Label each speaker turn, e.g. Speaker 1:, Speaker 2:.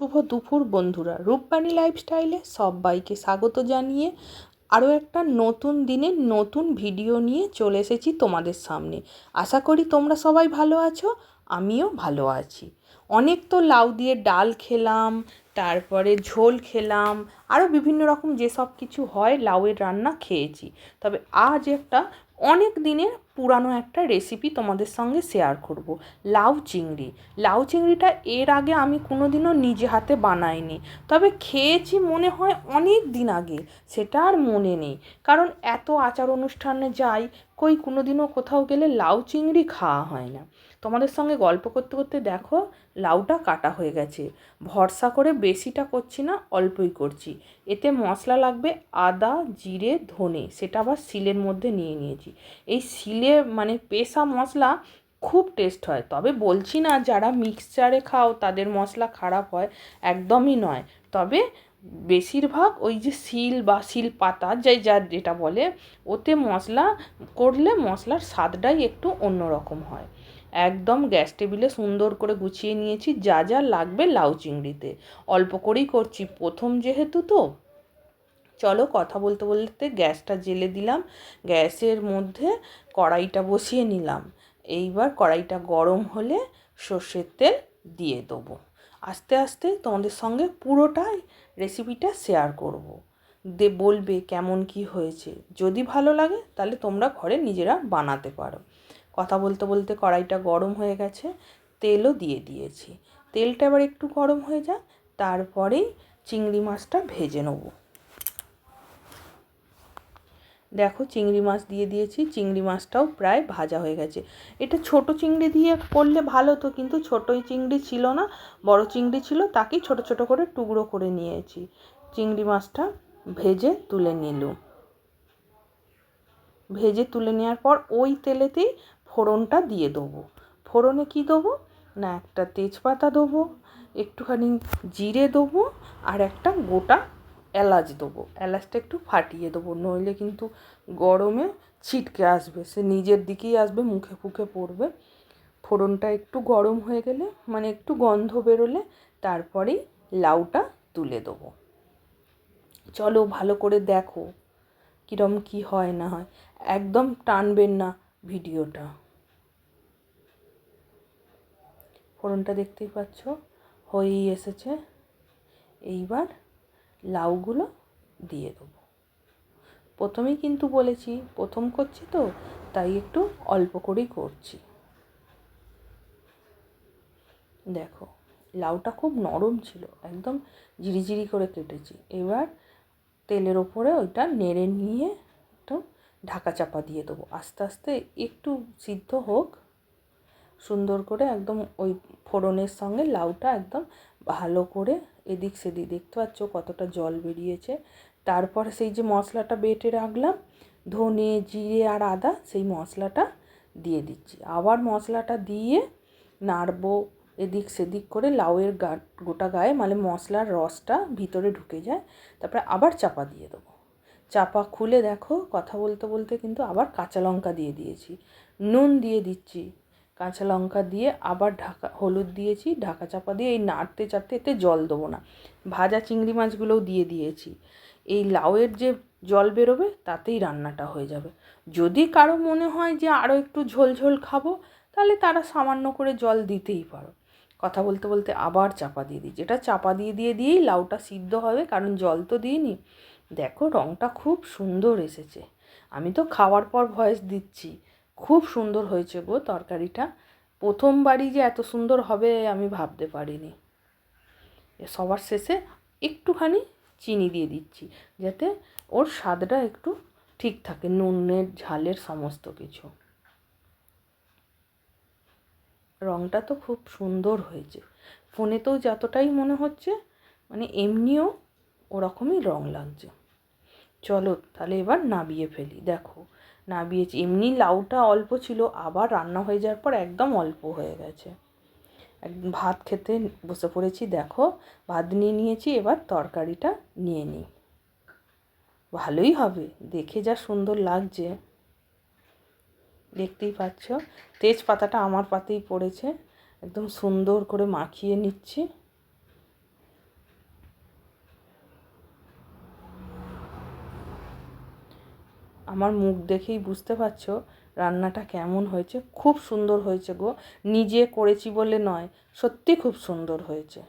Speaker 1: শুভ দুপুর বন্ধুরা, রূপবাণী লাইফস্টাইলে সবাইকে স্বাগত জানিয়ে আরও একটা নতুন দিনের নতুন ভিডিও নিয়ে চলে এসেছি তোমাদের সামনে। আশা করি তোমরা সবাই ভালো আছো, আমিও ভালো আছি। অনেক তো লাউ দিয়ে ডাল খেলাম, তারপরে ঝোল খেলাম, আরও বিভিন্ন রকম যেসব কিছু হয় লাউয়ের রান্না খেয়েছি। তবে আজ একটা অনেক দিনের পুরানো একটা রেসিপি তোমাদের সঙ্গে শেয়ার করব। লাউ চিংড়ি। লাউ চিংড়িটা এর আগে আমি কোনোদিনও নিজে হাতে বানাইনি, তবে খেয়েছি মনে হয় অনেক দিন আগে, সেটা আর মনে নেই। কারণ এত আচার অনুষ্ঠানে যাই, কোনোদিনও কোথাও গেলে লাউ চিংড়ি খাওয়া হয় না। তোমাদের সঙ্গে গল্প করতে করতে দেখো লাউটা কাটা হয়ে গেছে। ভরসা করে বেশিটা করছি না, অল্পই করছি। এতে মশলা লাগবে আদা, জিরে, ধনে, সেটা আবার শিলের মধ্যে নিয়ে নিয়েছি। এই শিলে মানে পেষা মশলা খুব টেস্ট হয়। তবে বলছি না যারা মিক্সচারে খাও তাদের মশলা খারাপ হয়, একদমই নয়। তবে বেশিরভাগ ওই যে শিল বা শিল পাতা যার যেটা বলে, ওতে মশলা করলে মশলার স্বাদটাই একটু অন্যরকম হয়। একদম গ্যাস টেবিলে সুন্দর করে গুছিয়ে নিয়েছি যা যা লাগবে লাউ চিংড়িতে। অল্প করেই করছি, প্রথম যেহেতু তো। চলো কথা বলতে বলতে গ্যাসটা জ্বেলে দিলাম, গ্যাসের মধ্যে কড়াইটা বসিয়ে নিলাম। এইবার কড়াইটা গরম হলে সর্ষের তেল দিয়ে দেবো। আস্তে আস্তে তোমাদের সঙ্গে পুরোটাই রেসিপিটা শেয়ার করব। বলবে কেমন কি হয়েছে। যদি ভালো লাগে তাহলে তোমরা ঘরে নিজেরা বানাতে পারো। কথা বলতে বলতে কড়াইটা গরম হয়ে গেছে, তেলও দিয়ে দিয়েছি। তেলটা এবার একটু গরম হয়ে যাক, তারপরেই চিংড়ি মাছটা ভেজে নেবো। দেখো চিংড়ি মাছ দিয়ে দিয়েছি, চিংড়ি মাছটাও প্রায় ভাজা হয়ে গেছে। এটা ছোট চিংড়ি দিয়ে করলে ভালো তো, কিন্তু ছোটোই চিংড়ি ছিল না, বড় চিংড়ি ছিল, তাকেই ছোট ছোট করে টুকরো করে নিয়েছি। চিংড়ি মাছটা ভেজে তুলে নিলাম। ভেজে তুলে নেওয়ার পর ওই তেলেতেই ফোড়নটা দিয়ে দেবো। ফোড়নে কি দেবো না, একটা তেজপাতা দেবো, একটুখানি জিরে দেবো, আর একটা গোটা এলাচ দেবো। এলাচটা একটু ফাটিয়ে দেবো, নইলে কিন্তু গরমে ছিটকে আসবে, সে নিজের দিকেই আসবে, মুখে ফুঁকে পড়বে। ফোড়নটা একটু গরম হয়ে গেলে, মানে একটু গন্ধ বেরোলে, তারপরেই লাউটা তুলে দেবো। চলো ভালো করে দেখো কীরকম কী হয় না হয়, একদম টানবেন না ভিডিওটা। ফোড়নটা দেখতেই পাচ্ছ হয়েই এসেছে। এইবার লাউগুলো দিয়ে দেবো। প্রথমেই কিন্তু বলেছি প্রথম করছি তো, তাই একটু অল্প করেই করছি। দেখো লাউটা খুব নরম ছিল, একদম ঝিরিঝিরি করে কেটেছি। এবার তেলের ওপরে ওইটা নেড়ে নিয়ে একটু ঢাকা চাপা দিয়ে দেবো। আস্তে আস্তে একটু সিদ্ধ হোক সুন্দর করে, একদম ওই ফোড়নের সঙ্গে লাউটা একদম ভালো করে এদিক সেদিক। দেখতে পাচ্ছ কতটা জল বেরিয়েছে। তারপর সেই যে মশলাটা বেটে রাখলাম, ধনে, জিরে আর আদা, সেই মশলাটা দিয়ে দিচ্ছি। আবার মশলাটা দিয়ে নাড়বো এদিক সেদিক করে, লাউয়ের গোটা গায়ে মানে মশলার রসটা ভিতরে ঢুকে যায়। তারপরে আবার চাপা দিয়ে দেবো। চাপা খুলে দেখো কথা বলতে বলতে কিন্তু আবার কাঁচা লঙ্কা দিয়ে দিয়েছি, নুন দিয়ে দিচ্ছি, কাঁচা লঙ্কা দিয়ে আবার হলুদ দিয়েছি, ঢাকা চাপা দিয়ে এই নাড়তে চাড়তে, এতে জল দেবো না। ভাজা চিংড়ি মাছগুলোও দিয়ে দিয়েছি। এই লাউয়ের যে জল বেরোবে তাতেই রান্নাটা হয়ে যাবে। যদি কারো মনে হয় যে আরও একটু ঝোল ঝোল খাবো, তাহলে তারা সামান্য করে জল দিতেই পারো। কথা বলতে বলতে আবার চাপা দিয়ে দিই, যেটা চাপা দিয়েই লাউটা সিদ্ধ হবে, কারণ জল তো দিইনি। দেখো রঙটা খুব সুন্দর এসেছে। আমি তো খাওয়ার পর ভয়েস দিচ্ছি, খুব সুন্দর হয়েছে গো তরকারিটা। প্রথমবারই যে এত সুন্দর হবে আমি ভাবতে পারিনি। সবার শেষে একটুখানি চিনি দিয়ে দিচ্ছি, যাতে ওর স্বাদটা একটু ঠিক থাকে, নুনের ঝালের সমস্ত কিছু। রঙটা তো খুব সুন্দর হয়েছে, ফোনেতেও যতটাই মনে হচ্ছে, মানে এমনিও ওরকমই রঙ লাগছে। চলো তাহলে এবার নাবিয়ে ফেলি। দেখো নাবিয়েছি, এমনি লাউটা অল্প ছিল, আবার রান্না হয়ে যাওয়ার পর একদম অল্প হয়ে গেছে। একদম ভাত খেতে বসে পড়েছি। দেখো ভাত নিয়ে নিয়েছি, এবার তরকারিটা নিয়ে নিই। ভালোই হবে, দেখে যা সুন্দর লাগছে দেখতেই পাচ্ছ। তেজপাতাটা আমার পাতেই পড়েছে, একদম সুন্দর করে মাখিয়ে নিচ্ছি। আমার মুখ দেখেই বুঝতে পারছো রান্নাটা কেমন হয়েছে। খুব সুন্দর হয়েছে গো, নিজে করেছি বলে নয়, সত্যি খুব সুন্দর হয়েছে।